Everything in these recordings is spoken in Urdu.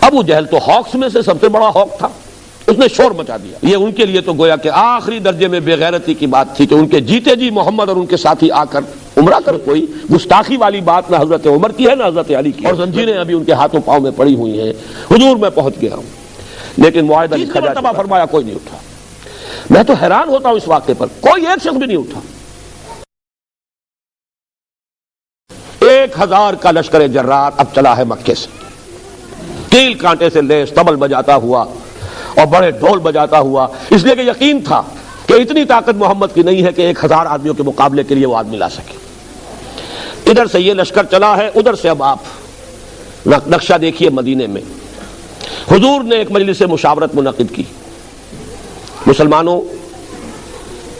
ابو جہل تو ہاکس میں سے سب سے بڑا ہاک تھا، اس نے شور مچا دیا۔ یہ ان کے لیے تو گویا کہ آخری درجے میں بے غیرتی کی بات تھی کہ ان کے جیتے جی محمد اور ان کے ساتھی آ کر عمرہ کر۔ کوئی گستاخی والی بات نہ حضرت عمر کی ہے نہ حضرت علی کی، اور زنجیریں ابھی ان کے ہاتھوں پاؤں میں پڑی ہوئی ہیں۔ حضور میں پہنچ گیا ہوں، لیکن معاہدہ لکھا جا چکا، فرمایا کوئی نہیں اٹھا۔ میں تو حیران ہوتا ہوں اس واقعے پر، کوئی ایک شخص بھی نہیں اٹھا۔ 1000 کا لشکر جرار اب چلا ہے مکے سے، کیل کانٹے سے لیس طبل بجاتا ہوا اور بڑے ڈھول بجاتا ہوا، اس لیے کہ یقین تھا کہ اتنی طاقت محمد کی نہیں ہے کہ 1000 آدمیوں کے مقابلے کے لیے وہ آدمی لا سکے۔ ادھر سے یہ لشکر چلا ہے، ادھر سے اب آپ نقشہ دیکھیے مدینے میں۔ حضور نے ایک مجلس مشاورت منعقد کی۔ مسلمانوں،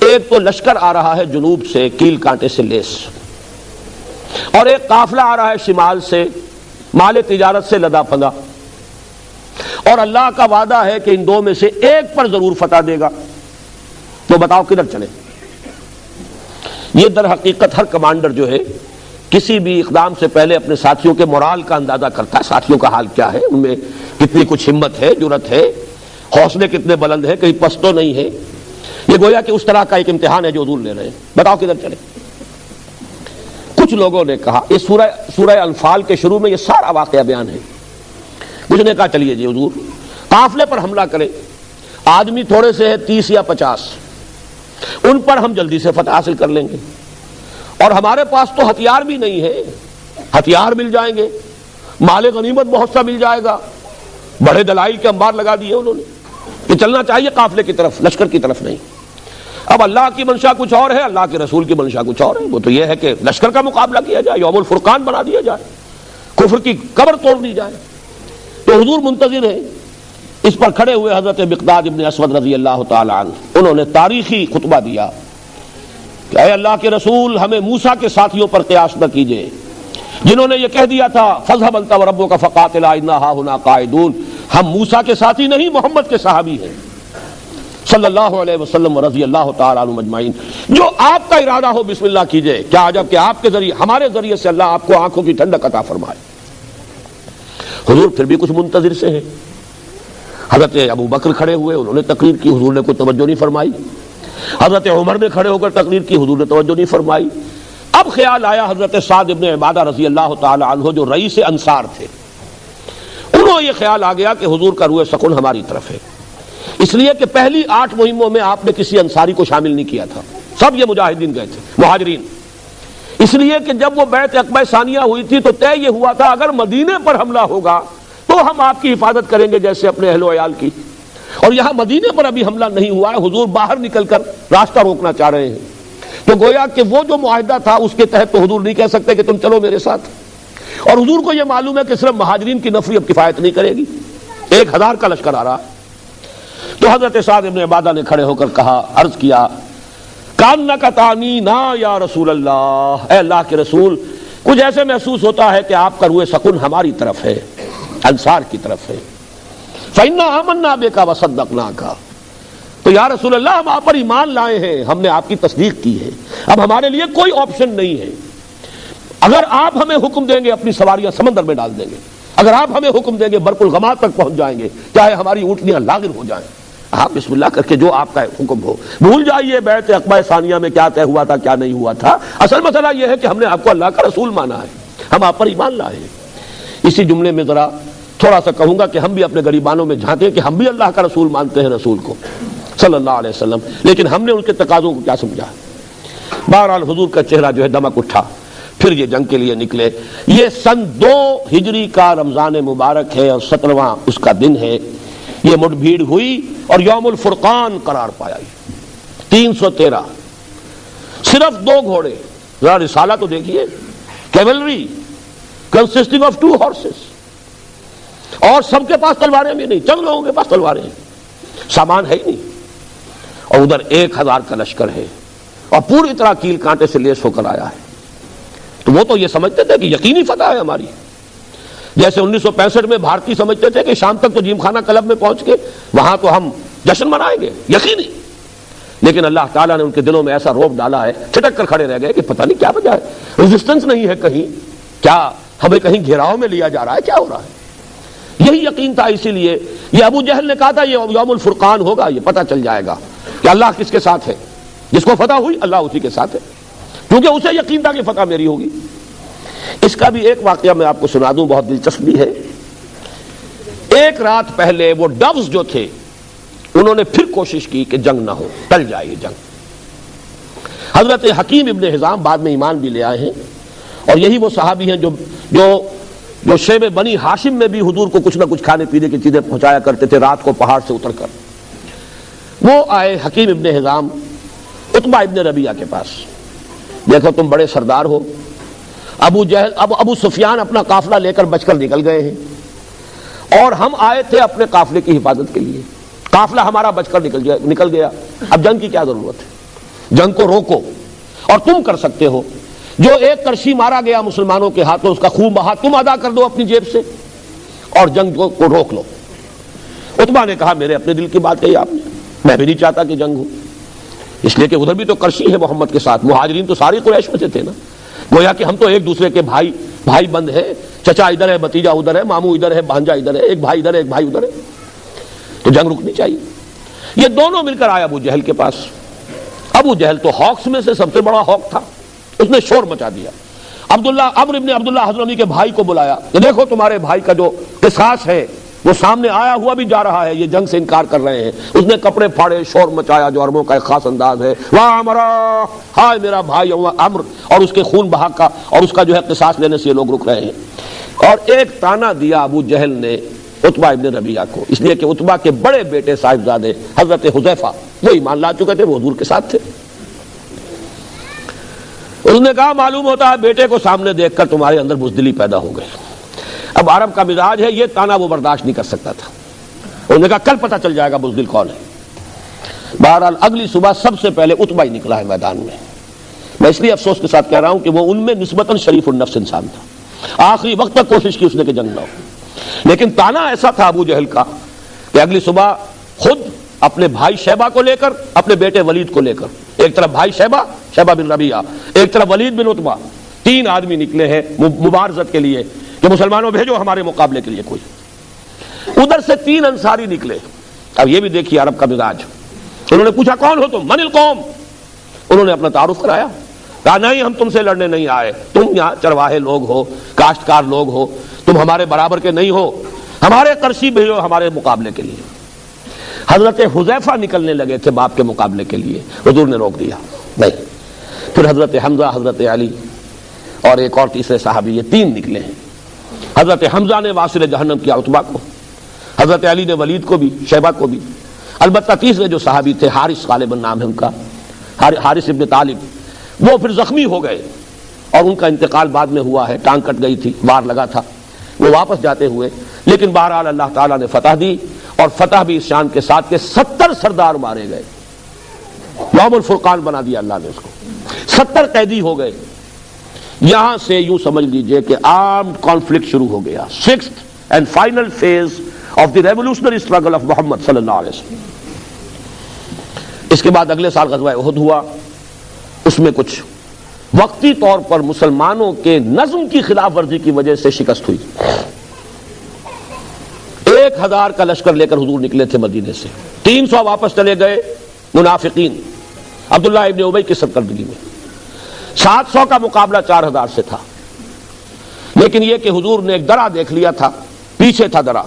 ایک تو لشکر آ رہا ہے جنوب سے کیل کانٹے سے لیس، اور ایک قافلہ آ رہا ہے شمال سے مال تجارت سے لدا پھندا، اور اللہ کا وعدہ ہے کہ ان دو میں سے ایک پر ضرور فتح دے گا۔ تو بتاؤ کدھر چلے؟ یہ در حقیقت ہر کمانڈر جو ہے کسی بھی اقدام سے پہلے اپنے ساتھیوں کے مورال کا اندازہ کرتا ہے، ساتھیوں کا حال کیا ہے، ان میں کتنی کچھ ہمت ہے، جرت ہے، حوصلے کتنے بلند ہے، کہیں پست تو نہیں ہے۔ یہ گویا کہ اس طرح کا ایک امتحان ہے جو حضور لے رہے ہیں۔ بتاؤ کدھر چلے؟ کچھ لوگوں نے کہا، یہ سورہ انفال کے شروع میں یہ سارا واقعہ بیان ہے۔ کچھ نے کہا چلیے جی حضور قافلے پر حملہ کریں، آدمی تھوڑے سے ہے 30 یا 50، ان پر ہم جلدی سے فتح حاصل کر لیں گے، اور ہمارے پاس تو ہتھیار بھی نہیں ہے، ہتھیار مل جائیں گے، مال غنیمت بہت سا مل جائے گا۔ بڑے دلائل کے انبار لگا دیے انہوں نے کہ چلنا چاہیے قافلے کی طرف، لشکر کی طرف نہیں۔ اب اللہ کی منشا کچھ اور ہے، اللہ کے رسول کی منشا کچھ اور ہے۔ وہ تو یہ ہے کہ لشکر کا مقابلہ کیا جائے، یوم الفرقان بنا دیا جائے، کفر کی قبر توڑ دی جائے۔ تو حضور منتظر ہیں۔ اس پر کھڑے ہوئے حضرت مقداد ابن اسود رضی اللہ تعالی عنہ، انہوں نے تاریخی خطبہ دیا کہ اے اللہ کے رسول، ہمیں موسیٰ کے ساتھیوں پر قیاس نہ کیجئے، جنہوں نے یہ کہہ دیا تھا فَاذْهَبْ أَنْتَ وَرَبُّكَ فَقَاتِلَا إِنَّا هَاهُنَا قَاعِدُونَ۔ ہم موسیٰ کے ساتھی نہیں، محمد کے صحابی ہیں صلی اللہ علیہ وسلم رضی اللہ تعالی عنہ مجمعین۔ جو آپ کا ارادہ ہو بسم اللہ کیجئے، کیا عجب کہ آپ کے ذریعے، ہمارے ذریعے سے اللہ آپ کو آنکھوں کی ٹھنڈک عطا فرمائے۔ حضور پھر بھی کچھ منتظر سے ہیں۔ حضرت ابو بکر کھڑے ہوئے، انہوں نے تقریر کی، حضور نے کوئی توجہ نہیں فرمائی۔ حضرت عمر نے کھڑے ہو کر تقریر کی، حضور نے توجہ نہیں فرمائی۔ اب خیال آیا حضرت سعد ابن عبادہ رضی اللہ تعالی عنہ جو رئیس انصار تھے، انہوں یہ خیال آ گیا کہ حضور کا روح سکون ہماری طرف ہے، اس لیے کہ پہلی 8 مہموں میں آپ نے کسی انصاری کو شامل نہیں کیا تھا، سب یہ مجاہدین گئے تھے، مہاجرین۔ اس لیے کہ جب وہ بیعت عقبہ ثانیہ ہوئی تھی تو طے یہ ہوا تھا اگر مدینے پر حملہ ہوگا تو ہم آپ کی حفاظت کریں گے جیسے اپنے اہل و عیال کی، اور یہاں مدینے پر ابھی حملہ نہیں ہوا ہے، حضور باہر نکل کر راستہ روکنا چاہ رہے ہیں۔ تو گویا کہ وہ جو معاہدہ تھا اس کے تحت تو حضور نہیں کہہ سکتے کہ تم چلو میرے ساتھ، اور حضور کو یہ معلوم ہے کہ صرف مہاجرین کی نفری اب کفایت نہیں کرے گی، 1000 کا لشکر آ رہا۔ تو حضرت سعد ابن عبادہ نے کھڑے ہو کر کہا، عرض کیا کانک تعنینا یا رسول اللہ، اے اللہ کے رسول، کچھ ایسے محسوس ہوتا ہے کہ آپ کا روح سکون ہماری طرف ہے، انصار کی طرف ہے۔ فَإِنَّا آمَنَّا بِكَ وَصَدَّقْنَاكَ، تو یا رسول اللہ ہم آپ پر ایمان لائے ہیں، ہم نے آپ کی تصدیق کی ہے، اب ہمارے لیے کوئی آپشن نہیں ہے۔ اگر آپ ہمیں حکم دیں گے اپنی سواریاں سمندر میں ڈال دیں گے، اگر آپ ہمیں حکم دیں گے برق الغماد تک پہنچ جائیں گے، چاہے ہماری اونٹنیاں لاغر ہو جائیں، آپ بسم اللہ کر کے جو آپ کا حکم ہو۔ بھول جائیے بیعت عقبہ ثانیہ میں کیا طے ہوا تھا کیا نہیں ہوا تھا، اصل مسئلہ یہ ہے کہ ہم نے آپ کو اللہ کا رسول مانا ہے، ہم آپ پر ایمان لائے ہیں۔ اسی جملے میں ذرا تھوڑا سا کہوں گا کہ ہم بھی اپنے غریبانوں میں جھانکیں کہ ہم بھی اللہ کا رسول مانتے ہیں، رسول کو صلی اللہ علیہ وسلم، لیکن ہم نے ان کے تقاضوں کو کیا سمجھا۔ بہرحال حضور کا چہرہ جو ہے دمک اٹھا، پھر یہ جنگ کے لیے نکلے۔ یہ سن 2 ہجری کا رمضان مبارک ہے اور 17واں اس کا دن ہے۔ یہ مٹ بھیڑ ہوئی اور یوم الفرقان قرار پایا۔ 313 صرف 2 گھوڑے، ذرا رسالہ تو دیکھیے، کیولری کنسسٹنگ آف 2 ہارسز، اور سب کے پاس تلواریں بھی نہیں، چند لوگوں کے پاس تلواریں ہیں، سامان ہے ہی نہیں، اور ادھر 1000 کا لشکر ہے اور پوری طرح کیل کانٹے سے لیس ہو کر آیا ہے۔ تو وہ تو یہ سمجھتے تھے کہ یقینی فتح ہے ہماری، جیسے 1965 میں بھارتی سمجھتے تھے کہ شام تک تو جیم خانہ کلب میں پہنچ کے وہاں تو ہم جشن منائیں گے، یقینی۔ لیکن اللہ تعالیٰ نے ان کے دلوں میں ایسا روب ڈالا ہے، چھٹک کر کھڑے رہ گئے کہ پتہ نہیں کیا وجہ ہے، ریزسٹنس نہیں ہے کہیں، کیا ہمیں کہیں گھیراؤ میں لیا جا رہا ہے، کیا ہو رہا ہے۔ یہی یقین تھا، اسی لیے یہ ابو جہل نے کہا تھا یہ یوم الفرقان ہوگا، یہ پتہ چل جائے گا کہ اللہ کس کے ساتھ ہے، جس کو فتح ہوئی اللہ اسی کے ساتھ ہے، کیونکہ اسے یقین تھا کہ فتح میری ہوگی۔ اس کا بھی ایک واقعہ میں آپ کو سنا دوں، بہت دلچسپ بھی ہے۔ ایک رات پہلے وہ ڈوز جو تھے انہوں نے پھر کوشش کی کہ جنگ نہ ہو، ٹل جائے یہ جنگ۔ حضرت حکیم ابن حزام بعد میں ایمان بھی لے آئے ہیں، اور یہی وہ صحابی ہیں جو شیب بنی ہاشم میں بھی حضور کو کچھ نہ کچھ کھانے پینے کی چیزیں پہنچایا کرتے تھے رات کو پہاڑ سے اتر کر۔ وہ آئے حکیم ابن حزام عتبہ ابن ربیعہ کے پاس، دیکھو تم بڑے سردار ہو، ابو سفیان اپنا قافلہ لے کر بچ کر نکل گئے ہیں، اور ہم آئے تھے اپنے قافلے کی حفاظت کے لیے، قافلہ ہمارا بچ کر نکل گیا، اب جنگ کی کیا ضرورت ہے؟ جنگ کو روکو، اور تم کر سکتے ہو، جو ایک کرشی مارا گیا مسلمانوں کے ہاتھوں اس کا خون بہا تم ادا کر دو اپنی جیب سے، اور جنگ کو روک لو۔ عتبہ نے کہا میرے اپنے دل کی بات کہی آپ نے، میں بھی نہیں چاہتا کہ جنگ ہو، اس لیے کہ ادھر بھی تو کرشی ہے محمد کے ساتھ، مہاجرین تو ساری قریش میں سے تھے نا، گویا کہ ہم تو ایک دوسرے کے بھائی بند ہیں، چچا ادھر ہے، بھتیجا ادھر ہے، ماموں ادھر ہے، بھانجا ادھر ہے، ایک بھائی ادھر ہے ایک بھائی ادھر ہے، تو جنگ رکنی چاہیے۔ یہ دونوں مل کر آئے ابو جہل کے پاس۔ ابو جہل تو ہاکس میں سے سب سے بڑا ہاک تھا، اس نے شور مچا دیا، عمرو ابن عبداللہ حضرمی کے بھائی کو بلایا کہ دیکھو تمہارے بھائی کا جو قصاص ہے وہ سامنے آیا ہوا بھی جا رہا ہے، یہ جنگ سے انکار کر رہے ہیں۔ اس نے کپڑے پھاڑے، شور مچایا جو عربوں کا ایک خاص انداز ہے، واہ عمرا، ہائے میرا بھائی عمرو، اور اس کے خون بہا کا اور اس کا جو ہے قصاص لینے سے یہ لوگ رک رہے ہیں۔ اور ایک تانا دیا ابو جہل نے عتبہ ابن ربیعہ کو، اس لیے کہ عتبہ کے بڑے بیٹے صاحبزادے حضرت حذیفہ وہ ایمان لا چکے تھے، وہ حضور کے ساتھ تھے۔ اس نے کہا معلوم ہوتا ہے بیٹے کو سامنے دیکھ کر تمہارے اندر بزدلی پیدا ہو گئی۔ اب عرب کا مزاج ہے، یہ تانا وہ برداشت نہیں کر سکتا تھا، انہوں نے کہا کل پتہ چل جائے گا بزدل کون ہے۔ بہرحال اگلی صبح سب سے پہلے عتبہ ہی نکلا ہے میدان میں۔ میں اس لیے افسوس کے ساتھ کہہ رہا ہوں کہ وہ ان میں نسبتاً شریف النفس انسان تھا، آخری وقت تک کوشش کی اس نے کہ جنگ نہ ہو، لیکن تانا ایسا تھا ابو جہل کا کہ اگلی صبح خود اپنے بھائی شیبہ کو لے کر، اپنے بیٹے ولید کو لے کر، ایک طرف بھائی شیبہ بن ربیعہ، ایک طرف ولید بن عتبہ، تین آدمی نکلے ہیں مبارزت کے لیے کہ مسلمانوں بھیجو ہمارے مقابلے کے لیے کوئی۔ ادھر سے تین انصاری نکلے۔ اب یہ بھی دیکھیے عرب کا مزاج، انہوں نے پوچھا کون ہو تم، من القوم، انہوں نے اپنا تعارف کرایا، کہا نہیں ہم تم سے لڑنے نہیں آئے، تم یہاں چرواہے لوگ ہو، کاشتکار لوگ ہو، تم ہمارے برابر کے نہیں ہو، ہمارے قرشی بھیجو ہمارے مقابلے کے لیے۔ حضرت حذیفہ نکلنے لگے تھے باپ کے مقابلے کے لیے، حضور نے روک دیا، نہیں۔ پھر حضرت حمزہ، حضرت علی اور ایک اور تیسرے صحابی، یہ تین نکلے ہیں۔ حضرت حمزہ نے واصل جہنم کیا عتبہ کو، حضرت علی نے ولید کو بھی، شیبہ کو بھی، البتہ تیسرے جو صحابی تھے حارث غالباً نام ہے ان کا، حارث ابن طالب، وہ پھر زخمی ہو گئے اور ان کا انتقال بعد میں ہوا ہے، ٹانگ کٹ گئی تھی، وار لگا تھا، وہ واپس جاتے ہوئے، لیکن بہرحال اللہ تعالیٰ نے فتح دی، اور فتح بھی اس شان کے ساتھ کہ 70 سردار مارے گئے، یوم الفرقان بنا دیا اللہ نے اس کو، 70 قیدی ہو گئے۔ یہاں سے یوں سمجھ لیجئے کہ آرمڈ کانفلکٹ شروع ہو گیا، 6th and final phase of the revolutionary struggle of محمد صلی اللہ علیہ وسلم۔ اس کے بعد اگلے سال غزوہ احد ہوا، اس میں کچھ وقتی طور پر مسلمانوں کے نظم کی خلاف ورزی کی وجہ سے شکست ہوئی۔ 1000 کا لشکر لے کر حضور نکلے تھے مدینے سے، 300 واپس چلے گئے منافقین عبداللہ ابن ابی کی سرکردگی میں، 700 کا مقابلہ 4000 سے تھا، لیکن یہ کہ حضور نے ایک درہ دیکھ لیا تھا، پیچھے تھا درہ،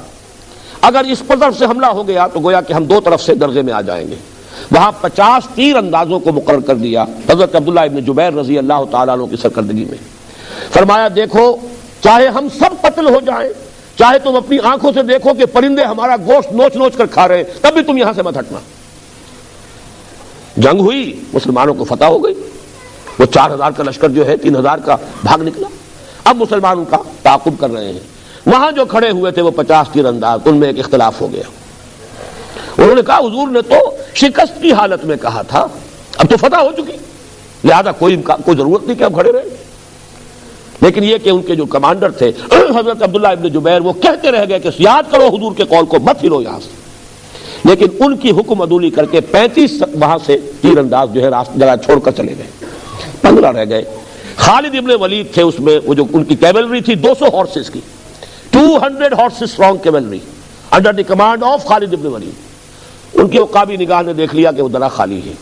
اگر اس طرف سے حملہ ہو گیا تو گویا کہ ہم دو طرف سے درغے میں آ جائیں گے۔ وہاں 50 تیر اندازوں کو مقرر کر دیا حضرت عبداللہ ابن جبیر رضی اللہ تعالیٰ عنہ کی سرکردگی میں، فرمایا دیکھو چاہے ہم سب قتل ہو جائیں، چاہے تم اپنی آنکھوں سے دیکھو کہ پرندے ہمارا گوشت نوچ نوچ کر کھا رہے ہیں، تب بھی تم یہاں سے مت ہٹنا۔ جنگ ہوئی، مسلمانوں کو فتح ہو گئی، وہ 4000 کا لشکر جو ہے 3000 کا بھاگ نکلا۔ اب مسلمان ان کا تعاقب کر رہے ہیں، وہاں جو کھڑے ہوئے تھے وہ 50 تیر انداز، ان میں ایک اختلاف ہو گیا۔ انہوں نے کہا حضور نے تو شکست کی حالت میں کہا تھا، اب تو فتح ہو چکی، لہذا کوئی ضرورت نہیں کہ اب کھڑے رہے۔ لیکن یہ کہ ان کے جو کمانڈر تھے حضرت عبداللہ ابن جبیر، وہ کہتے رہ گئے کہ یاد کرو حضور کے قول کو، مت پھرو یہاں سے، لیکن ان کی حکم عدولی کر کے 35 وہاں سے تیر انداز جو ہے جگہ چھوڑ کر چلے گئے، 15 رہ گئے۔ خالد ابن ولید تھے اس میں، وہ جو ان کی کیولری تھی 200 ہارسز کی، 200 horses strong cavalry under the command of Khalid ibn Walid. ان کی عقابی نگاہ نے دیکھ لیا کہ وہ درہ خالی ہے،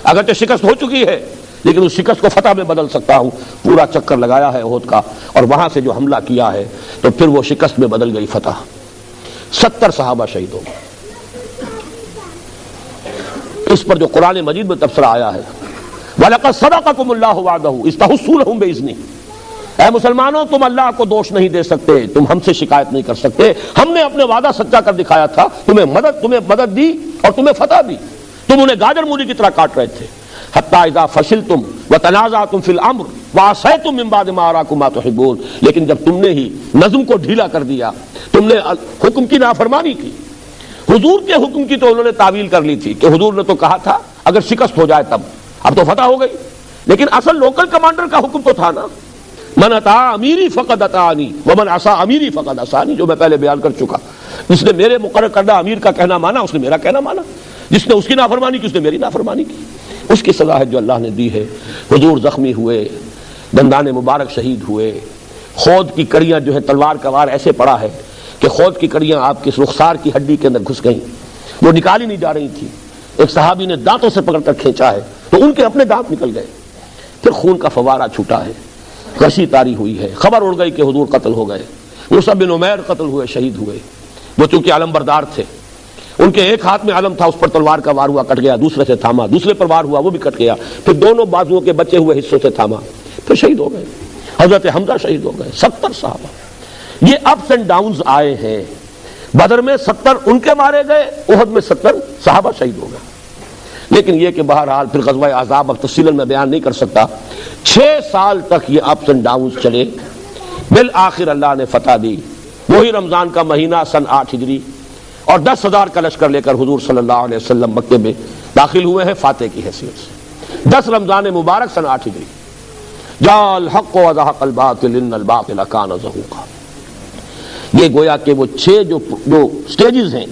اگرچہ شکست ہو چکی ہے لیکن اس شکست کو فتح میں بدل سکتا ہوں. پورا چکر لگایا ہے احد کا اور وہاں سے جو حملہ کیا ہے تو پھر وہ شکست میں بدل گئی فتح. 70 صحابہ شہید ہو گئے. اس پر جو قرآن مجید میں تبصرہ آیا ہے وَلَقَدْ صَدَقَكُمُ اللَّهُ وَعْدَهُ إِذْ تَحُسُّونَهُم بِإِذْنِهِ، اے مسلمانوں تم اللہ کو دوش نہیں دے سکتے، تم ہم سے شکایت نہیں کر سکتے، ہم نے اپنے وعدہ سچا کر دکھایا تھا، تمہیں مدد دی اور تمہیں فتح دی. تم انہیں گاجر مولی کی طرح کاٹ رہے تھے. حتی اذا فشلتم وتنازعتم فی الامر وعصیتم من بعد ما اراکم ما تحبون، لیکن جب تم نے ہی نظم کو ڈھیلا کر دیا، تم نے حکم کی نافرمانی کی. حضور کے حکم کی تو انہوں نے تعویل کر لی تھی کہ حضور نے تو کہا تھا اگر شکست ہو جائے تب، اب تو فتح ہو گئی، لیکن اصل لوکل کمانڈر کا حکم تو تھا نا، من اطاع امیری فقد اطاعنی ومن عصا امیری فقد عصانی، جو میں پہلے بیان کر چکا. جس نے میرے مقرر کردہ امیر کا کہنا مانا اس نے میرا کہنا مانا، جس نے اس کی نافرمانی کی اس نے میری نافرمانی کی. اس کی سزا ہے جو اللہ نے دی ہے. حضور زخمی ہوئے، دندان مبارک شہید ہوئے، خود کی کڑیاں جو ہے تلوار کا وار ایسے پڑا ہے کہ خود کی کڑیاں آپ کے رخسار کی ہڈی کے اندر گھس گئیں، وہ نکالی نہیں جا رہی تھی. ایک صحابی نے دانتوں سے پکڑ کر کھینچا ہے تو ان کے اپنے دانت نکل گئے. پھر خون کا فوارہ چھوٹا ہے، غشی تاری ہوئی ہے، خبر اڑ گئی کہ حضور قتل ہو گئے. مصعب بن عمیر قتل ہوئے، شہید ہوئے. وہ چونکہ علم بردار تھے، ان کے ایک ہاتھ میں علم تھا، اس پر تلوار کا وار ہوا کٹ گیا، دوسرے سے تھاما، دوسرے پر وار ہوا وہ بھی کٹ گیا، پھر دونوں بازوؤں کے بچے ہوئے حصوں سے تھاما، پھر شہید ہو گئے. حضرت حمزہ شہید ہو گئے. 70 صحابہ. یہ اپس اینڈ ڈاؤنز آئے ہیں. بدر میں 70 ان کے مارے گئے، احد میں 70 صحابہ شہید ہو گئے. لیکن یہ کہ بہرحال پھر غزوہ احزاب اب تفصیل میں بیان نہیں کر سکتا. 6 سال تک یہ اپس اینڈ ڈاؤنز چلے. بالآخر اللہ نے فتح دی. وہی رمضان کا مہینہ سن 8 ہجری اور 10,000 کا لشکر لے کر حضور صلی اللہ علیہ وسلم مکے میں داخل ہوئے ہیں فاتح کی حیثیت سے. 10 رمضان مبارک سن 8 ہجری. جاء الحق وزهق الباطل ان الباطل كان زهوقا. یہ گویا کہ وہ 6 جو سٹیجز ہیں.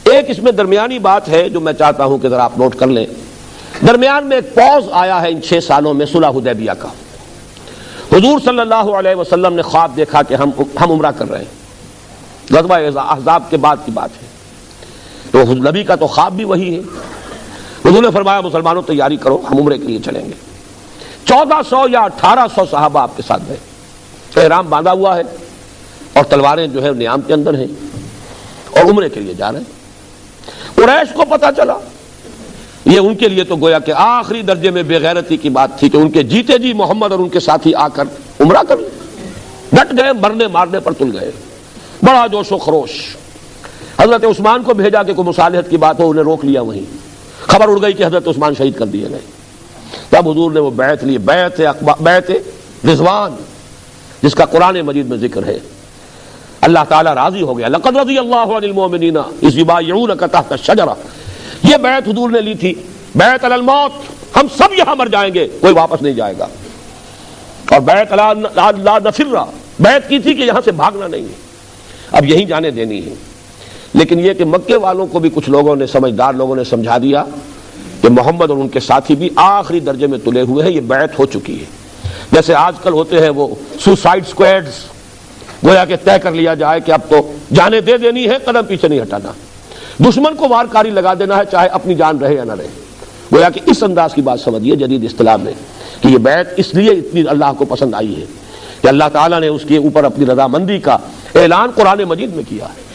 ایک اس میں درمیانی بات ہے جو میں چاہتا ہوں کہ ذرا آپ نوٹ کر لیں. درمیان میں ایک پوز آیا ہے ان 6 سالوں میں صلح حدیبیہ کا. حضور صلی اللہ علیہ وسلم نے خواب دیکھا کہ ہم عمرہ کر رہے ہیں. غزوہ احزاب کے بعد کی بات ہے. تو نبی کا تو خواب بھی وہی ہے. حضور نے فرمایا مسلمانوں تیاری کرو، ہم عمرے کے لیے چلیں گے. 1400 یا 1800 صحابہ آپ کے ساتھ گئے. احرام باندھا ہوا ہے اور تلواریں جو ہے نیام کے اندر ہیں اور عمرے کے لیے جا رہے ہیں. قریش کو پتہ چلا. یہ ان کے لیے تو گویا کہ آخری درجے میں بے غیرتی کی بات تھی کہ ان کے جیتے جی محمد اور ان کے ساتھی آ کر عمرہ کر لیں. ڈٹ گئے، مرنے مارنے پر تل گئے. بڑا جوش و خروش. حضرت عثمان کو بھیجا کہ کوئی مصالحت کی بات ہو، انہیں روک لیا. وہیں خبر اڑ گئی کہ حضرت عثمان شہید کر دیے گئے. تب حضور نے وہ بیعت لی، بیعت رضوان، جس کا قرآن مجید میں ذکر ہے. اللہ تعالیٰ راضی ہو گیا. لقد رضی اللہ عن المؤمنین اذ یبایعونک تحت الشجرہ. یہ بیعت حضور نے لی تھی، بیعت علی الموت، ہم سب یہاں مر جائیں گے، کوئی واپس نہیں جائے گا. اور بیعت علی لا نفر، بیعت کی تھی کہ یہاں سے بھاگنا نہیں ہے، اب یہیں جانے دینی ہے. لیکن یہ کہ مکے والوں کو بھی کچھ لوگوں نے، سمجھدار لوگوں نے سمجھا دیا کہ محمد اور ان کے ساتھی بھی آخری درجے میں تلے ہوئے ہیں، یہ بیعت ہو چکی ہے. جیسے آج کل ہوتے ہیں وہ سوسائڈ سکواڈز، گویا کہ طے کر لیا جائے کہ اب تو جانیں دے دینی ہے، قدم پیچھے نہیں ہٹانا، دشمن کو وارکاری لگا دینا ہے چاہے اپنی جان رہے یا نہ رہے. گویا کہ اس انداز کی بات سمجھیے جدید اصطلاح میں کہ یہ بیعت اس لیے اتنی اللہ کو پسند آئی ہے کہ اللہ تعالیٰ نے اس کے اوپر اپنی رضامندی کا اعلان قرآن مجید میں کیا ہے.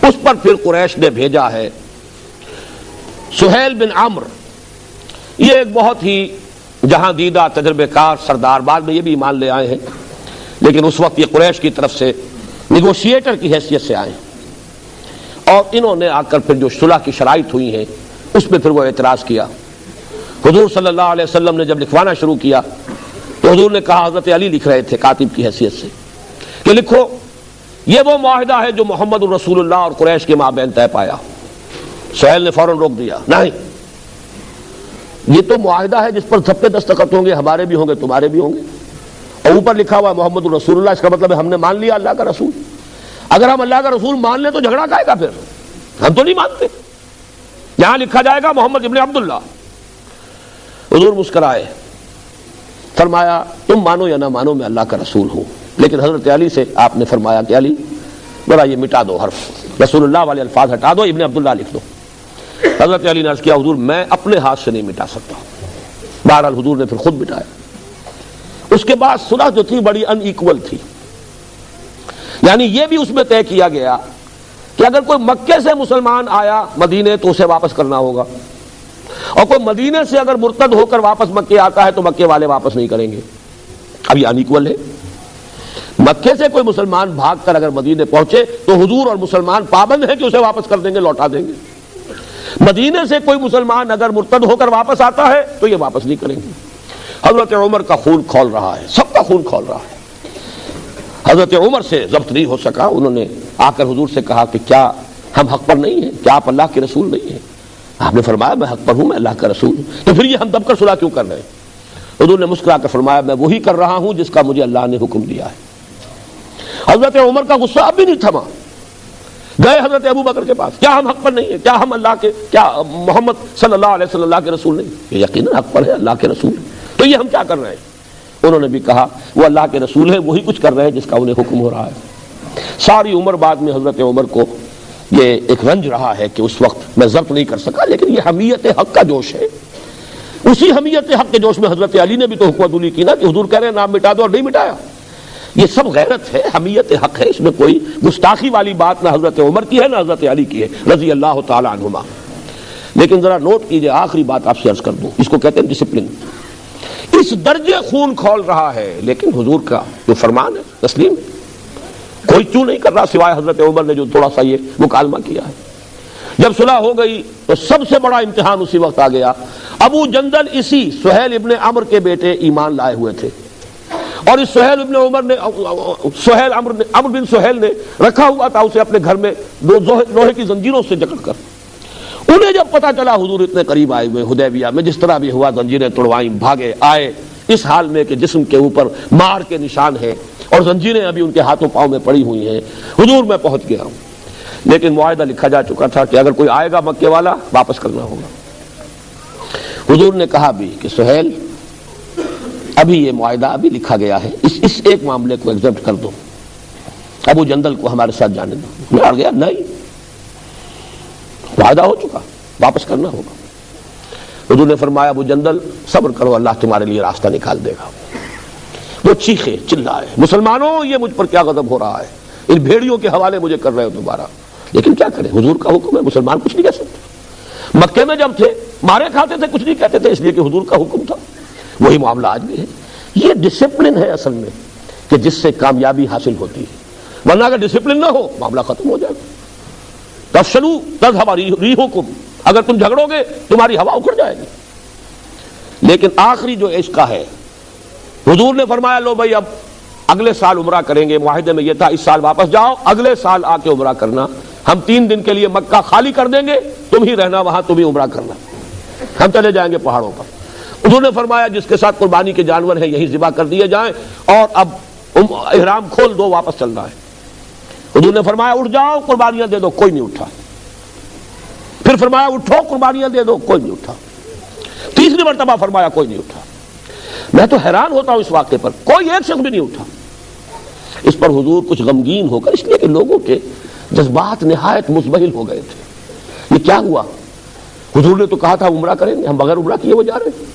اس پر پھر قریش نے بھیجا ہے سہیل بن عمرو. یہ ایک بہت ہی جہاں دیدہ تجربے کار سردار، بعد میں یہ بھی ایمان لے آئے ہیں، لیکن اس وقت یہ قریش کی طرف سے نیگوشیٹر کی حیثیت سے آئے. اور انہوں نے آ کر پھر جو صلح کی شرائط ہوئی ہیں اس میں پھر وہ اعتراض کیا. حضور صلی اللہ علیہ وسلم نے جب لکھوانا شروع کیا تو حضور نے کہا، حضرت علی لکھ رہے تھے کاتب کی حیثیت سے، کہ لکھو یہ وہ معاہدہ ہے جو محمد الرسول اللہ اور قریش کے مابین طے پایا. سہیل نے فوراً روک دیا، نہیں، یہ تو معاہدہ ہے جس پر سب کے دستخط ہوں گے، ہمارے بھی ہوں گے، تمہارے بھی ہوں گے، اور اوپر لکھا ہوا محمد الرسول اللہ. اس کا مطلب ہے ہم نے مان لیا اللہ کا رسول. اگر ہم اللہ کا رسول مان لیں تو جھگڑا کائے گا؟ پھر ہم تو نہیں مانتے. یہاں لکھا جائے گا محمد ابن عبداللہ. حضور مسکرائے، فرمایا تم مانو یا نہ مانو میں اللہ کا رسول ہوں. لیکن حضرت علی سے آپ نے فرمایا کہ علی ذرا یہ مٹا دو حرف، رسول اللہ والے الفاظ ہٹا دو، ابن عبداللہ لکھ دو۔ حضرت علی نے عرض کیا حضور میں اپنے ہاتھ سے نہیں مٹا سکتا۔ بہرحال حضور نے پھر خود مٹایا۔ اس کے بعد صلح جو تھی بڑی ان ایکول تھی، یعنی یہ بھی اس میں طے کیا گیا کہ اگر کوئی مکے سے مسلمان آیا مدینے تو اسے واپس کرنا ہوگا، اور کوئی مدینے سے اگر مرتد ہو کر واپس مکے آتا ہے تو مکے والے واپس نہیں کریں گے۔ اب یہ ان ایکول ہے۔ مکے سے کوئی مسلمان بھاگ کر اگر مدینے پہنچے تو حضور اور مسلمان پابند ہیں کہ اسے واپس کر دیں گے، لوٹا دیں گے۔ مدینے سے کوئی مسلمان اگر مرتد ہو کر واپس آتا ہے تو یہ واپس نہیں کریں گے۔ حضرت عمر کا خون کھول رہا ہے، سب کا خون کھول رہا ہے۔ حضرت عمر سے ضبط نہیں ہو سکا، انہوں نے آ کر حضور سے کہا کہ کیا ہم حق پر نہیں ہیں؟ کیا آپ اللہ کے رسول نہیں ہیں؟ آپ نے فرمایا میں حق پر ہوں، میں اللہ کا رسول ہوں، تو پھر یہ ہم دب کر صلح کیوں کر رہے ہیں؟ حضور نے مسکرا کر فرمایا میں وہی کر رہا ہوں جس کا مجھے اللہ نے حکم دیا ہے۔ حضرت عمر کا غصہ اب بھی نہیں تھما، گئے حضرت ابو بکر کے پاس، کیا ہم حق پر نہیں ہیں؟ کیا ہم اللہ کے، کیا محمد صلی اللہ علیہ وسلم اللہ کے رسول نہیں؟ یہ یقیناً حق پر ہے، اللہ کے رسول ہے، تو یہ ہم کیا کر رہے ہیں؟ انہوں نے بھی کہا وہ اللہ کے رسول ہے، وہی کچھ کر رہے ہیں جس کا انہیں حکم ہو رہا ہے۔ ساری عمر بعد میں حضرت عمر کو یہ ایک رنج رہا ہے کہ اس وقت میں ضبط نہیں کر سکا، لیکن یہ حمیت حق کا جوش ہے۔ اسی حمیت حق کے جوش میں حضرت علی نے بھی تو حکم عدولی کی نا کہ حضور کہہ رہے ہیں نام مٹا دو اور نہیں مٹایا۔ یہ سب غیرت ہے، حمیت حق ہے، اس میں کوئی گستاخی والی بات نہ حضرت عمر کی ہے نہ حضرت علی کی ہے رضی اللہ تعالی عنہما۔ لیکن ذرا نوٹ کیجئے، آخری بات آپ سے عرض کر دوں، اس کو کہتے ہیں ڈسپلن۔ اس درجے خون کھول رہا ہے، لیکن حضور کا جو فرمان ہے تسلیم ہے، کوئی چوں نہیں کر رہا سوائے حضرت عمر نے جو تھوڑا سا یہ مکالمہ کیا ہے۔ جب صلح ہو گئی تو سب سے بڑا امتحان اسی وقت آ گیا۔ ابو جندل اسی سہیل ابن عمر کے بیٹے ایمان لائے ہوئے تھے، اور اس سہیل ابن عمر نے عمر بن سہیل نے رکھا ہوا تھا اسے اپنے گھر میں دو لوہے کی زنجیروں سے جکڑ کر۔ انہیں جب پتا چلا حضور اتنے قریب آئے ہوئے حدیبیہ میں، جس طرح بھی ہوا زنجیریں توڑوائیں، بھاگے آئے اس حال میں کہ جسم کے اوپر مار کے نشان ہیں اور زنجیریں ابھی ان کے ہاتھوں پاؤں میں پڑی ہوئی ہیں۔ حضور میں پہنچ گیا ہوں، لیکن معاہدہ لکھا جا چکا تھا کہ اگر کوئی آئے گا مکے والا واپس کرنا ہوگا۔ حضور نے کہا بھی کہ سہیل ابھی یہ معاہدہ ابھی لکھا گیا ہے، اس ایک معاملے کو ایگزیپٹ کر دو، ابو جندل کو ہمارے ساتھ جانے دو۔ میں اڑ گیا، نہیں معاہدہ ہو چکا، واپس کرنا ہوگا۔ حضور نے فرمایا ابو جندل صبر کرو، اللہ تمہارے لیے راستہ نکال دے گا۔ وہ چیخے چلائے مسلمانوں یہ مجھ پر کیا غضب ہو رہا ہے، ان بھیڑیوں کے حوالے مجھے کر رہے ہو دوبارہ، لیکن کیا کریں حضور کا حکم ہے، مسلمان کچھ نہیں کہہ سکتے۔ مکے میں جب تھے مارے کھاتے تھے، کچھ نہیں کہتے تھے، اس لیے کہ حضور کا حکم تھا۔ وہی معاملہ آج بھی ہے۔ یہ ڈسپلن ہے اصل میں کہ جس سے کامیابی حاصل ہوتی ہے، ورنہ اگر ڈسپلن نہ ہو معاملہ ختم ہو جائے گا۔ تفشلوا تذهب ریحکم، اگر تم جھگڑو گے تمہاری ہوا اکھڑ جائے گی۔ لیکن آخری جو عشق ہے، حضور نے فرمایا لو بھائی اب اگلے سال عمرہ کریں گے، معاہدے میں یہ تھا اس سال واپس جاؤ، اگلے سال آ کے عمرہ کرنا، ہم 3 دن کے لیے مکہ خالی کر دیں گے، تم ہی رہنا وہاں، تم ہی عمرہ کرنا، ہم چلے جائیں گے پہاڑوں پر۔ حضور نے فرمایا جس کے ساتھ قربانی کے جانور ہیں یہی ذبح کر دیے جائیں، اور اب احرام کھول دو، واپس چلنا ہے۔ حضور نے فرمایا اٹھ جاؤ قربانیاں دے دو، کوئی نہیں اٹھا۔ پھر فرمایا اٹھو قربانیاں دے دو، کوئی نہیں اٹھا۔ تیسری مرتبہ فرمایا کوئی نہیں اٹھا۔ میں تو حیران ہوتا ہوں اس واقعے پر، کوئی ایک شخص بھی نہیں اٹھا۔ اس پر حضور کچھ غمگین ہو کر، اس لیے کہ لوگوں کے جذبات نہایت مزبہل ہو گئے تھے، یہ کیا ہوا؟ حضور نے تو کہا تھا عمرہ کریں گے، ہم بغیر عمرہ کیے وہ جا رہے ہیں،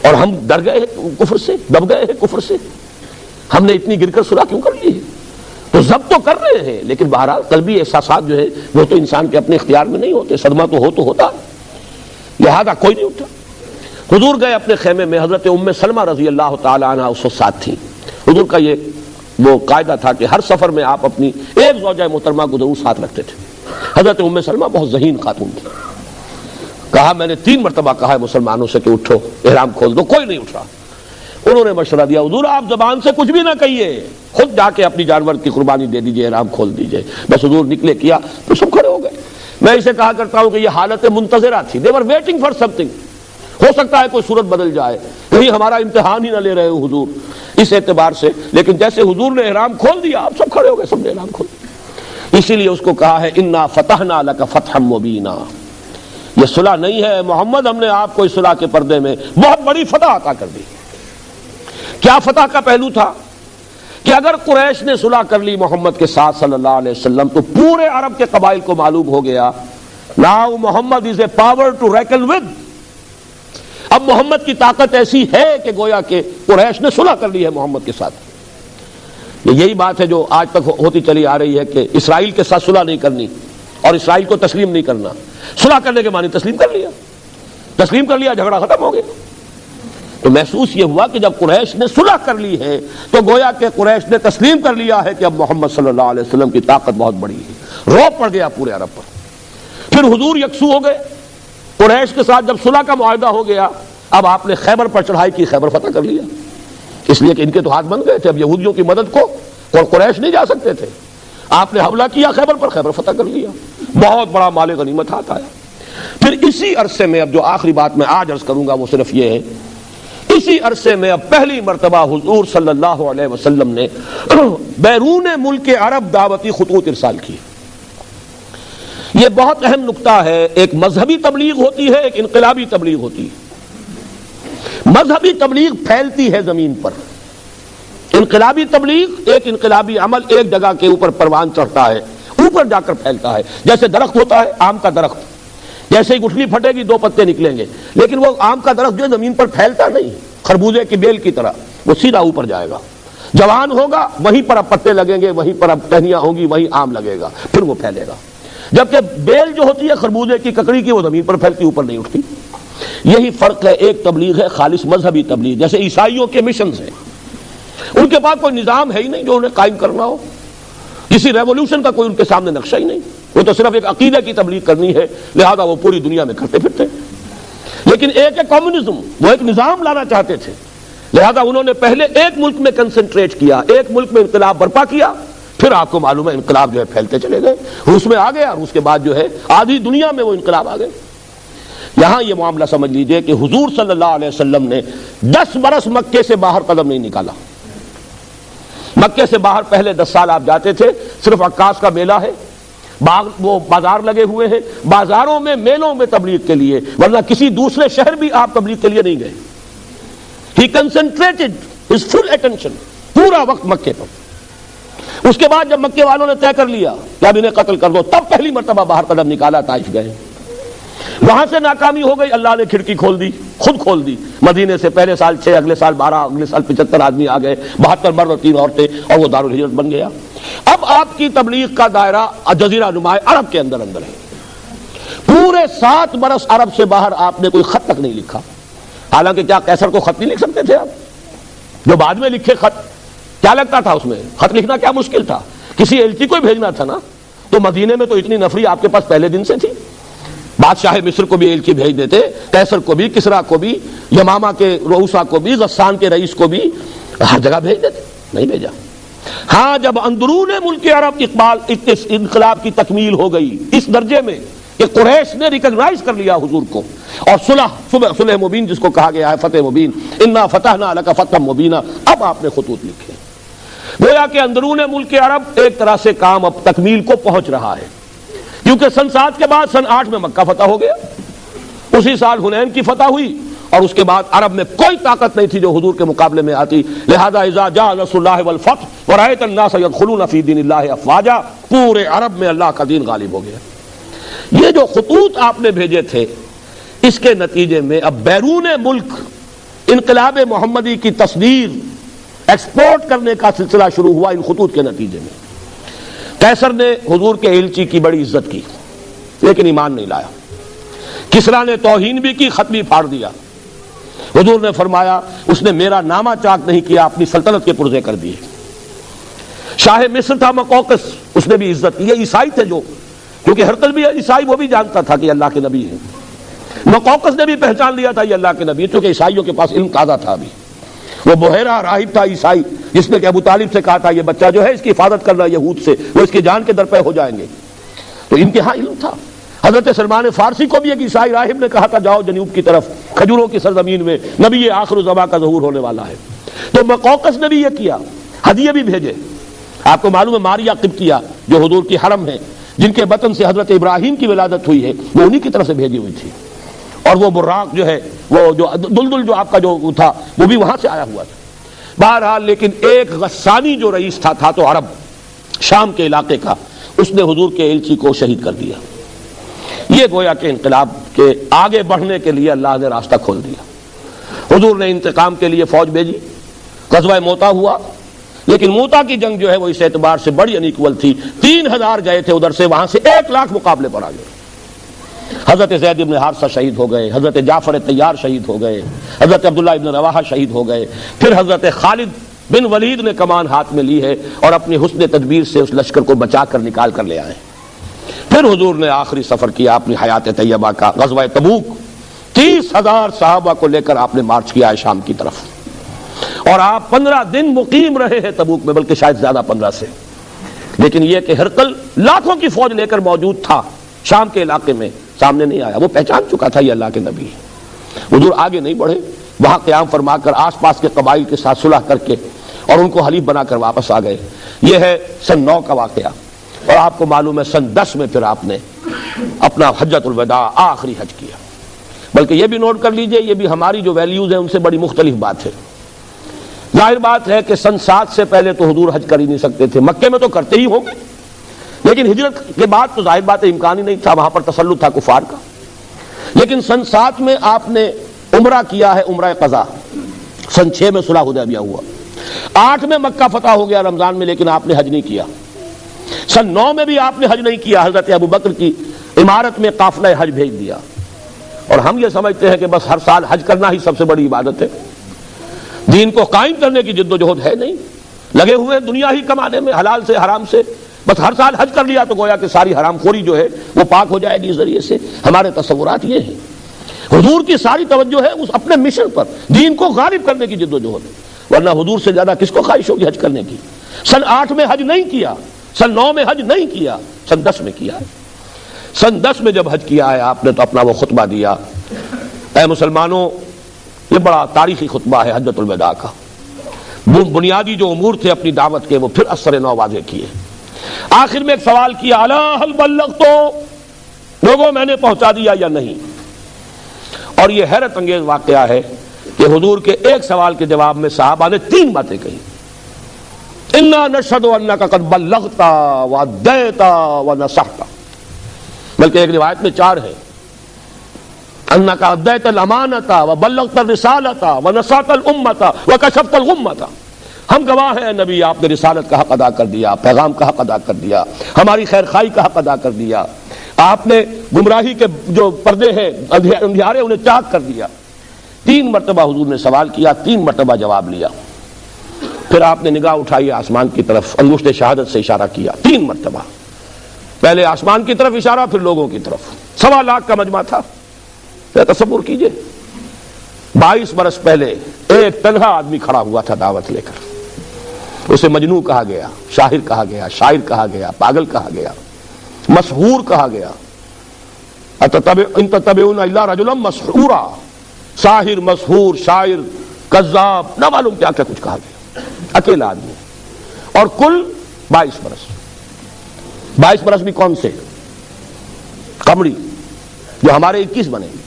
اور ہم ڈر گئے ہیں کفر سے، دب گئے ہیں کفر سے، ہم نے اتنی گر کر صلح کیوں کر لی ہے؟ تو ضبط تو کر رہے ہیں، لیکن بہرحال قلبی احساسات جو ہے وہ تو انسان کے اپنے اختیار میں نہیں ہوتے، صدمہ تو ہوتا ہے، لہذا کوئی نہیں اٹھا۔ حضور گئے اپنے خیمے میں، حضرت ام سلمہ رضی اللہ تعالی عنہ اس وقت ساتھ تھی۔ حضور کا یہ وہ قاعدہ تھا کہ ہر سفر میں آپ اپنی ایک زوجہ محترمہ کو ضرور ساتھ رکھتے تھے۔ حضرت ام سلمہ بہت ذہین خاتون تھی، کہا میں نے 3 مرتبہ کہا ہے مسلمانوں سے کہ اٹھو احرام کھول دو، کوئی نہیں اٹھ رہا۔ انہوں نے مشورہ دیا حضور آپ زبان سے کچھ بھی نہ کہیے، خود جا کے اپنی جانور کی قربانی دے دیجئے، احرام کھول دیجئے۔ بس حضور نکلے کیا تو سب کھڑے ہو گئے۔ میں اسے کہا کرتا ہوں کہ یہ حالت منتظرہ تھی، they were waiting for something، ہو سکتا ہے کوئی صورت بدل جائے، کہیں ہمارا امتحان ہی نہ لے رہے ہو حضور، اس اعتبار سے۔ لیکن جیسے حضور نے احرام کھول دیا آپ سب کھڑے ہو گئے، سب نے احرام کھول دیا۔ اسی لیے اس کو کہا ہے انا فتحنا لک فتحا مبینا، یہ صلح نہیں ہے محمد، ہم نے آپ کو اس صلح کے پردے میں بہت بڑی فتح عطا کر دی۔ کیا فتح کا پہلو تھا کہ اگر قریش نے صلح کر لی محمد کے ساتھ صلی اللہ علیہ وسلم تو پورے عرب کے قبائل کو معلوم ہو گیا now Muhammad is a power to reckon with. اب محمد کی طاقت ایسی ہے کہ گویا کہ قریش نے صلح کر لی ہے محمد کے ساتھ. یہی بات ہے جو آج تک ہوتی چلی آ رہی ہے کہ اسرائیل کے ساتھ صلح نہیں کرنی اور اسرائیل کو تسلیم نہیں کرنا. صلح کرنے کے معنی تسلیم کر لیا جھگڑا ختم ہو گیا. تو محسوس یہ ہوا کہ جب قریش نے صلح کر لی ہے تو گویا کہ قریش نے تسلیم کر لیا ہے کہ اب محمد صلی اللہ علیہ وسلم کی طاقت بہت بڑی ہے. رعب پڑ گیا پورے عرب پر. پھر حضور یکسو ہو گئے قریش کے ساتھ. جب صلح کا معاہدہ ہو گیا اب آپ نے خیبر پر چڑھائی کی, خیبر فتح کر لیا, اس لیے کہ ان کے تو ہاتھ بن گئے تھے. اب یہودیوں کی مدد کو اور قریش نہیں جا سکتے تھے. آپ نے حملہ کیا خیبر پر, خیبر فتح کر لیا, بہت بڑا مال غنیمت ہاتھ آیا. پھر اسی عرصے میں اب جو آخری بات میں آج عرض کروں گا وہ صرف یہ ہے, اسی عرصے میں اب پہلی مرتبہ حضور صلی اللہ علیہ وسلم نے بیرون ملک عرب دعوتی خطوط ارسال کی. یہ بہت اہم نقطہ ہے. ایک مذہبی تبلیغ ہوتی ہے, ایک انقلابی تبلیغ ہوتی ہے. مذہبی تبلیغ پھیلتی ہے زمین پر, انقلابی تبلیغ ایک انقلابی عمل ایک جگہ کے اوپر پروان چڑھتا ہے, اوپر جا کر پھیلتا ہے. جیسے درخت ہوتا ہے آم کا درخت, جیسے ہی گٹھلی پھٹے گی 2 پتے نکلیں گے, لیکن وہ آم کا درخت جو زمین پر پھیلتا نہیں, خربوزے کی بیل کی طرح وہ سیدھا اوپر جائے گا, جوان ہوگا وہیں پر اب پتے لگیں گے, وہیں پر اب ٹہنیاں ہوں گی, وہیں آم لگے گا, پھر وہ پھیلے گا. جبکہ بیل جو ہوتی ہے خربوزے کی ککڑی کی وہ زمین پر پھیلتی, اوپر نہیں اٹھتی. یہی فرق ہے. ایک تبلیغ ہے خالص مذہبی تبلیغ, جیسے عیسائیوں کے مشنز ہیں, ان کے پاس کوئی نظام ہے ہی نہیں جو انہیں قائم کرنا ہو, کسی ریولوشن کا کوئی ان کے سامنے نقشہ ہی نہیں, وہ تو صرف ایک عقیدے کی تبلیغ کرنی ہے, لہذا وہ پوری دنیا میں کرتے پھرتے. لیکن ایک ہے کمیونزم, وہ ایک نظام لانا چاہتے تھے, لہذا انہوں نے پہلے ایک ملک میں کنسنٹریٹ کیا, ایک ملک میں انقلاب برپا کیا, پھر آپ کو معلوم ہے انقلاب جو ہے پھیلتے چلے گئے. روس میں آ گیا اور اس کے بعد جو ہے آدھی دنیا میں وہ انقلاب آ گئے. یہاں یہ معاملہ سمجھ لیجئے کہ حضور صلی اللہ علیہ وسلم نے 10 برس مکے سے باہر قدم نہیں نکالا. مکے سے باہر پہلے 10 سال آپ جاتے تھے, صرف عکاس کا میلہ ہے, وہ بازار لگے ہوئے ہیں, بازاروں میں میلوں میں تبلیغ کے لیے, ورنہ کسی دوسرے شہر بھی آپ تبلیغ کے لیے نہیں گئے. He concentrated his full attention, پورا وقت مکے پر. اس کے بعد جب مکے والوں نے طے کر لیا کہ اب انہیں قتل کر دو, تب پہلی مرتبہ باہر قدم نکالا, طائف گئے. وہاں سے ناکامی ہو گئی, اللہ نے کھڑکی کھول دی, خود کھول دی. مدینے سے پہلے سال 6, اگلے سال 12, اگلے سال 75 آدمی آ گئے, 72 مرد اور 3 عورتیں, اور وہ دارالہجرت بن گیا. اب آپ کی تبلیغ کا دائرہ جزیرہ نما عرب کے اندر ہے. پورے 7 برس عرب سے باہر آپ نے کوئی خط تک نہیں لکھا. حالانکہ کیا قیصر کو خط نہیں لکھ سکتے تھے آپ؟ جو بعد میں لکھے خط, کیا لگتا تھا اس میں؟ خط لکھنا کیا مشکل تھا؟ کسی ایلچی کو بھیجنا تھا نا. تو مدینے میں تو اتنی نفری آپ کے پاس پہلے دن سے تھی. بادشاہ مصر کو بھی ایلچی بھیج دیتے, قیصر کو بھی, کسرا کو بھی, یمامہ کے رؤسا کو بھی, غسان کے رئیس کو بھی, ہر جگہ بھیج دیتے. نہیں بھیجا. ہاں جب اندرون ملک عرب انقلاب کی تکمیل ہو گئی اس درجے میں کہ قریش نے ریکگنائز کر لیا حضور کو, اور صلح مبین جس کو کہا گیا ہے فتح مبین, انا فتحنا لک فتحا مبینا, اب آپ نے خطوط لکھے. گویا کہ اندرون ملک عرب ایک طرح سے کام اب تکمیل کو پہنچ رہا ہے, کیونکہ سن 7 کے بعد سن 8 میں مکہ فتح ہو گیا, اسی سال حنین کی فتح ہوئی, اور اس کے بعد عرب میں کوئی طاقت نہیں تھی جو حضور کے مقابلے میں آتی. لہذا اذا جاء نصر اللہ والفتح ورأيت الناس يدخلون في دین اللہ افواجا, پورے عرب میں اللہ کا دین غالب ہو گیا. یہ جو خطوط آپ نے بھیجے تھے, اس کے نتیجے میں اب بیرون ملک انقلاب محمدی کی تصویر ایکسپورٹ کرنے کا سلسلہ شروع ہوا. ان خطوط کے نتیجے میں قیصر نے حضور کے ایلچی کی بڑی عزت کی, لیکن ایمان نہیں لایا. کسرا نے توہین بھی کی, خط بھی پھاڑ دیا. حضور نے فرمایا اس نے میرا نامہ چاک نہیں کیا, اپنی سلطنت کے پرزے کر دیے. شاہ مصر تھا مقوقس, اس نے بھی عزت کی. یہ عیسائی تھے جو, کیونکہ ہرقل بھی عیسائی, وہ بھی جانتا تھا کہ اللہ کے نبی ہے. مقوقس نے بھی پہچان لیا تھا یہ اللہ کے نبی, کیونکہ عیسائیوں کے پاس علم تازہ تھا. ابھی وہ بحیرہ راہب تھا عیسائی, جس نے کہ ابو طالب سے کہا تھا یہ بچہ جو ہے اس کی حفاظت کرنا یہود سے, وہ اس کی جان کے در پہ ہو جائیں گے. تو ان کے ہاں علم تھا. حضرت سلمان فارسی کو بھی ایک عیسائی راہب نے کہا تھا جاؤ جنوب کی طرف, کھجوروں کی سرزمین میں نبی آخر الزمان کا ظہور ہونے والا ہے. تو مقوقس نے بھی یہ کیا, ہدیے بھی بھیجے. آپ کو معلوم ہے ماریا قبطیہ جو حضور کی حرم ہے, جن کے بطن سے حضرت ابراہیم کی ولادت ہوئی ہے, وہ انہی کی طرف سے بھیجی ہوئی تھی. اور وہ براق جو ہے, وہ جو دلدل جو آپ کا جو تھا, وہ بھی وہاں سے آیا ہوا تھا. بہرحال لیکن ایک غسانی جو رئیس تھا تو عرب شام کے علاقے کا، اس نے حضور کے ایلچی کو شہید کر دیا۔ یہ گویا کہ انقلاب کے آگے بڑھنے کے لیے اللہ نے راستہ کھول دیا۔ حضور نے انتقام کے لیے فوج بھیجی، غزوہ موتا ہوا، لیکن موتا کی جنگ جو ہے وہ اس اعتبار سے بڑی انیکول تھی، 3000 گئے تھے ادھر سے، وہاں سے 1 لاکھ مقابلے پر آ گئے۔ حضرت زید بن حارثہ شہید ہو گئے، حضرت جعفر طیار شہید ہو گئے، حضرت عبداللہ ابن رواحہ شہید ہو گئے، پھر حضرت خالد بن ولید نے کمان ہاتھ میں لی ہے اور اپنی حسن تدبیر سے اس لشکر کو بچا کر نکال کر لے آئے۔ پھر حضور نے آخری سفر کیا اپنی حیات طیبہ کا، غزوہ تبوک، 30,000 صحابہ کو لے کر آپ نے مارچ کیا ہے شام کی طرف، اور آپ 15 دن مقیم رہے ہیں تبوک میں، بلکہ شاید زیادہ 15 سے۔ لیکن یہ کہ ہرقل لاکھوں کی فوج لے کر موجود تھا شام کے علاقے میں، سامنے نہیں آیا، وہ پہچان چکا تھا یہ اللہ کے نبی۔ حضور آگے نہیں بڑھے، وہاں قیام فرما کر آس پاس کے قبائل کے ساتھ صلح کر کے اور ان کو حلیف بنا کر واپس آ گئے۔ یہ ہے سن 9 کا واقعہ، اور آپ کو معلوم ہے سن 10 میں پھر آپ نے اپنا حجۃ الوداع آخری حج کیا۔ بلکہ یہ بھی نوٹ کر لیجئے، یہ بھی ہماری جو ویلیوز ہیں ان سے بڑی مختلف بات ہے۔ ظاہر بات ہے کہ سن 7 سے پہلے تو حضور حج کر ہی نہیں سکتے تھے، مکے میں تو کرتے ہی ہوں گے، لیکن ہجرت کے بعد تو ظاہر بات ہے امکان ہی نہیں تھا، وہاں پر تسلط تھا کفار کا۔ لیکن سن 7 میں آپ نے عمرہ کیا ہے، عمرہ قضا۔ سن 6 میں صلح حدیبیہ ہوا، 8 میں مکہ فتح ہو گیا رمضان میں، لیکن آپ نے حج نہیں کیا۔ سن 9 میں بھی آپ نے حج نہیں کیا، حضرت ابو بکر کی عمارت میں قافلہ حج بھیج دیا، اور ہم یہ سمجھتے ہیں کہ بس ہر سال حج کرنا ہی سب سے بڑی عبادت ہے، دین کو قائم کرنے کی جد و جہد ہے نہیں، لگے ہوئے دنیا ہی کمانے میں، حلال سے حرام سے، بس ہر سال حج کر لیا تو گویا کہ ساری حرام خوری جو ہے وہ پاک ہو جائے گی اس ذریعے سے۔ ہمارے تصورات یہ ہیں، حضور کی ساری توجہ ہے اس اپنے مشن پر، دین کو غالب کرنے کی جد و جہد، ورنہ حضور سے زیادہ کس کو خواہش ہوگی حج کرنے کی۔ سن 8 میں حج نہیں کیا، سن 9 میں حج نہیں کیا، سن 10 میں کیا ہے۔ سن 10 میں جب حج کیا ہے آپ نے تو اپنا وہ خطبہ دیا۔ اے مسلمانوں، یہ بڑا تاریخی خطبہ ہے حجۃ الوداع کا۔ بنیادی جو امور تھے اپنی دعوت کے وہ پھر اثر نو واضح کیے۔ آخر میں ایک سوال کیا، الا هل بلغت، لوگوں میں نے پہنچا دیا یا نہیں؟ اور یہ حیرت انگیز واقعہ ہے کہ حضور کے ایک سوال کے جواب میں صحابہ نے 3 باتیں کہی، انا نشهد انک قد بلغت وادیت ونصحت، بلکہ ایک روایت میں 4 ہے، انک ادیت الامانۃ وبلغت الرسالۃ ونصحت الامۃ وکشفت الغمۃ۔ ہم گواہ ہیں نبی، آپ نے رسالت کا حق ادا کر دیا، پیغام کا حق ادا کر دیا، ہماری خیر خواہی کا حق ادا کر دیا، آپ نے گمراہی کے جو پردے ہیں اندھیارے انہیں چاک کر دیا۔ 3 مرتبہ حضور نے سوال کیا، 3 مرتبہ جواب لیا۔ پھر آپ نے نگاہ اٹھائی آسمان کی طرف، انگشت شہادت سے اشارہ کیا 3 مرتبہ، پہلے آسمان کی طرف اشارہ، پھر لوگوں کی طرف۔ 1.25 لاکھ کا مجمع تھا، تصور کیجئے 22 برس پہلے ایک تنہا آدمی کھڑا ہوا تھا دعوت لے کر، اسے مجنوں کہا گیا، شاعر کہا گیا، شاعر کہا گیا، پاگل کہا گیا، مسحور کہا گیا، ان تتبعون الا رجلا مسحورا، ساحر، مسحور، شاعر، کذاب، نہ معلوم کیا کیا کچھ کہا گیا، اکیلا آدمی، اور کل 22 برس۔ 22 برس بھی کون سے؟ قمری، جو ہمارے 21 بنے گی،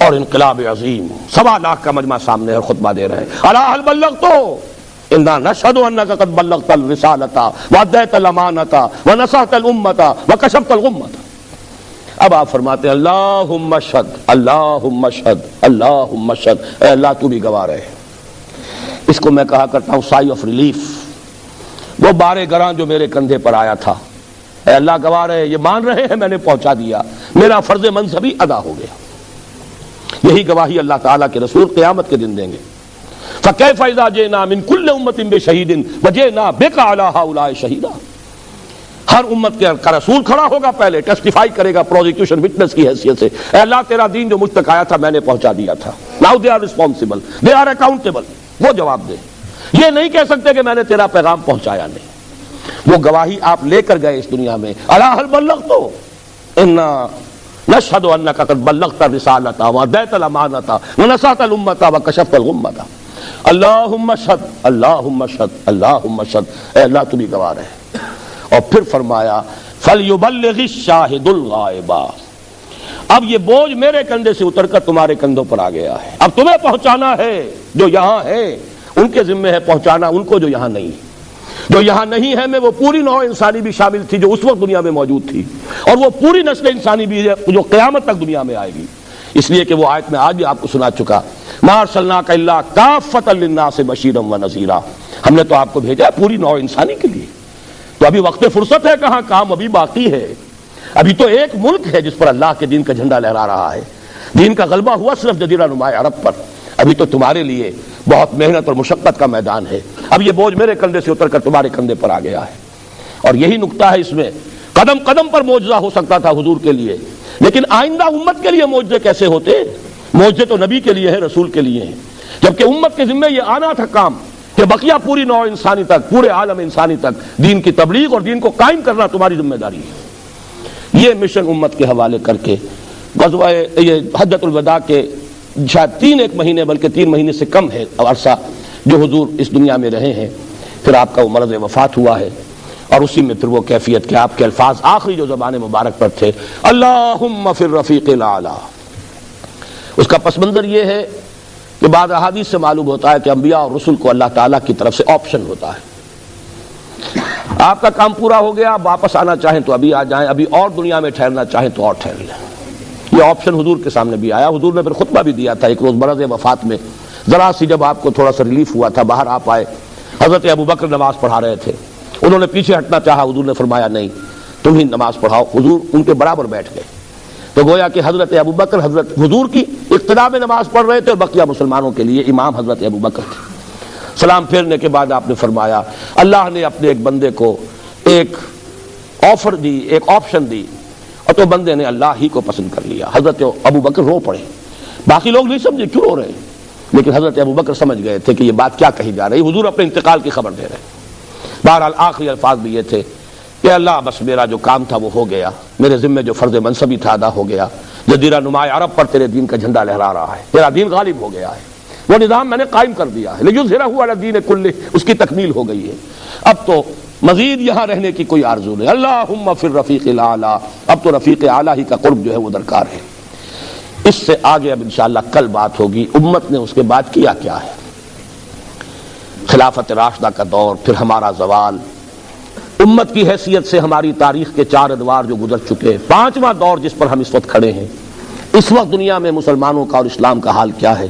اور انقلاب عظیم، 1.25 لاکھ کا مجمع سامنے اور خطبہ دے رہے ہیں، الا هل بلغت انا نشهد انک قد بلغت الرسالۃ وادیت الامانۃ ونصحت الامۃ وکشفت الغمۃ۔ اب آپ فرماتے ہیں اللہم اشہد، اللہم اشہد، اللہم اشہد، اے اللہ تو بھی گواہ رہے۔ اس کو میں کہا کرتا ہوں سائی آف ریلیف، وہ بارے گراں جو میرے کندھے پر آیا تھا، اے اللہ گواہ رہے، یہ مان رہے ہیں میں نے پہنچا دیا، میرا فرض منصبی ادا ہو گیا۔ یہی گواہی اللہ تعالیٰ کے رسول قیامت کے دن دیں گے۔ فَكَيْفَ إِذَا جِئْنَا مِن كُلِّ أُمَّةٍ بِشَهِيدٍ وَجِئْنَا بِكَ عَلَىٰ هَؤُلَاءِ شَهِيدًا۔ ہر امت کا رسول کھڑا ہوگا، پہلے ٹیسٹیفائی کرے گا پروزیکیوشن وٹنس کی حیثیت سے، اے اللہ تیرا دین جو مجھ تک آیا تھا میں نے پہنچا دیا تھا، now they are responsible, they are accountable, وہ جواب دیں۔ یہ نہیں کہہ سکتے کہ میں نے تیرا پیغام پہنچایا نہیں، وہ گواہی آپ لے کر گئے اس دنیا میں، الا هل بلغت انا نشهد انک قد بلغت الرسالۃ وادیت الامانۃ ونصحت الامۃ وکشفت الغمۃ۔ اللہم اشہد، اللہم اشہد، اللہم اشہد، اے اللہ تو بھی گواہ رہے۔ اور پھر فرمایا فلیبلغ الشاہد الغائب، اب یہ بوجھ میرے کندھے سے اتر کر تمہارے کندھوں پر آ گیا ہے، اب تمہیں پہنچانا ہے، جو یہاں ہے ان ان کے ذمے ہے پہنچانا ان کو جو یہاں نہیں ہے۔ جو یہاں نہیں ہے میں وہ پوری نوع انسانی بھی شامل تھی جو اس وقت دنیا میں موجود تھی، اور وہ پوری نسل انسانی بھی ہے جو قیامت تک دنیا میں آئے گی، اس لیے کہ وہ آیت میں آج بھی آپ کو سنا چکا، ما ارسلناک الا کافۃ للناس بشیرا ونذیرا، ہم نے تو آپ کو بھیجا ہے پوری نوع انسانی کے لیے۔ تو ابھی وقت فرصت ہے کہاں، کام ابھی باقی ہے۔ ابھی تو ایک ملک ہے جس پر اللہ کے دین کا جھنڈا لہرا رہا ہے، دین کا غلبہ ہوا صرف جزیرہ نما عرب پر۔ ابھی تو تمہارے لیے بہت محنت اور مشقت کا میدان ہے، اب یہ بوجھ میرے کندھے سے اتر کر تمہارے کندھے پر آ گیا ہے۔ اور یہی نقطہ ہے اس میں، قدم قدم پر معجزہ ہو سکتا تھا حضور کے لیے، لیکن آئندہ امت کے لیے معجزے کیسے ہوتے؟ معجزے تو نبی کے لیے ہیں، رسول کے لیے ہیں، جبکہ امت کے ذمہ یہ آنا تھا کام کہ بقیہ پوری نوع انسانی تک، پورے عالم انسانی تک دین کی تبلیغ اور دین کو قائم کرنا تمہاری ذمہ داری ہے۔ یہ مشن امت کے حوالے کر کے غزوہ یہ حجۃ الوداع کے شاید 3 مہینے بلکہ 3 مہینے سے کم ہے عرصہ جو حضور اس دنیا میں رہے ہیں، پھر آپ کا وہ مرض وفات ہوا ہے، اور اسی میں پھر وہ کیفیت کہ آپ کے الفاظ آخری جو زبان مبارک پر تھے، اللہم فی الرفیق الاعلی۔ اس کا پس منظر یہ ہے کہ بعض احادیث سے معلوم ہوتا ہے کہ انبیاء اور رسل کو اللہ تعالیٰ کی طرف سے آپشن ہوتا ہے، آپ کا کام پورا ہو گیا، آپ واپس آنا چاہیں تو ابھی آ جائیں، ابھی اور دنیا میں ٹھہرنا چاہیں تو اور ٹھہر لیں۔ یہ آپشن حضور کے سامنے بھی آیا، حضور نے پھر خطبہ بھی دیا تھا ایک روز مرض وفات میں، ذرا سی جب آپ کو تھوڑا سا ریلیف ہوا تھا، باہر آپ آئے، حضرت ابوبکر نماز پڑھا رہے تھے، انہوں نے پیچھے ہٹنا چاہا، حضور نے فرمایا نہیں تم ہی نماز پڑھاؤ، حضور ان کے برابر بیٹھ گئے۔ تو گویا کہ حضرت ابوبکر حضرت حضور کی اقتداء میں نماز پڑھ رہے تھے، اور بقیہ مسلمانوں کے لیے امام حضرت ابوبکر تھے۔ سلام پھیرنے کے بعد آپ نے فرمایا اللہ نے اپنے ایک بندے کو ایک آفر دی، ایک آپشن دی، اور تو بندے نے اللہ ہی کو پسند کر لیا۔ حضرت ابوبکر رو پڑے، باقی لوگ نہیں سمجھے کیوں رو رہے ہیں، لیکن حضرت ابوبکر سمجھ گئے تھے کہ یہ بات کیا کہی جا رہی، حضور اپنے انتقال کی خبر دے رہے ہیں۔ بہرحال آخری الفاظ بھی یہ تھے کہ اللہ بس میرا جو کام تھا وہ ہو گیا، میرے ذمے جو فرض منصبی تھا ادا ہو گیا، جزیرہ نما عرب پر تیرے دین کا جھنڈا لہرا رہا ہے، تیرا دین غالب ہو گیا ہے، وہ نظام میں نے قائم کر دیا ہے، لیظہرہ علی الدین کلہ، اس کی تکمیل ہو گئی ہے، اب تو مزید یہاں رہنے کی کوئی آرزو نہیں، اللہم فی الرفیق الاعلی، اب تو رفیق اعلیٰ ہی کا قرب جو ہے وہ درکار ہے۔ اس سے آگے اب انشاءاللہ کل بات ہوگی امت نے اس کے بعد کیا کیا ہے، خلافت راشدہ کا دور، پھر ہمارا زوال، امت کی حیثیت سے ہماری تاریخ کے 4 ادوار جو گزر چکے، 5واں دور جس پر ہم اس وقت کھڑے ہیں، اس وقت دنیا میں مسلمانوں کا اور اسلام کا حال کیا ہے،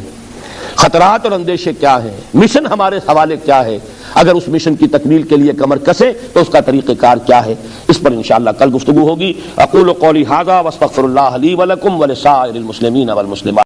خطرات اور اندیشے کیا ہیں، مشن ہمارے حوالے کیا ہے، اگر اس مشن کی تکمیل کے لیے کمر کسے تو اس کا طریقہ کار کیا ہے، اس پر انشاءاللہ کل گفتگو ہوگی۔ اقول قولی ھذا واستغفر اللہ لی ولکم ولسائر المسلمین والمسلمات۔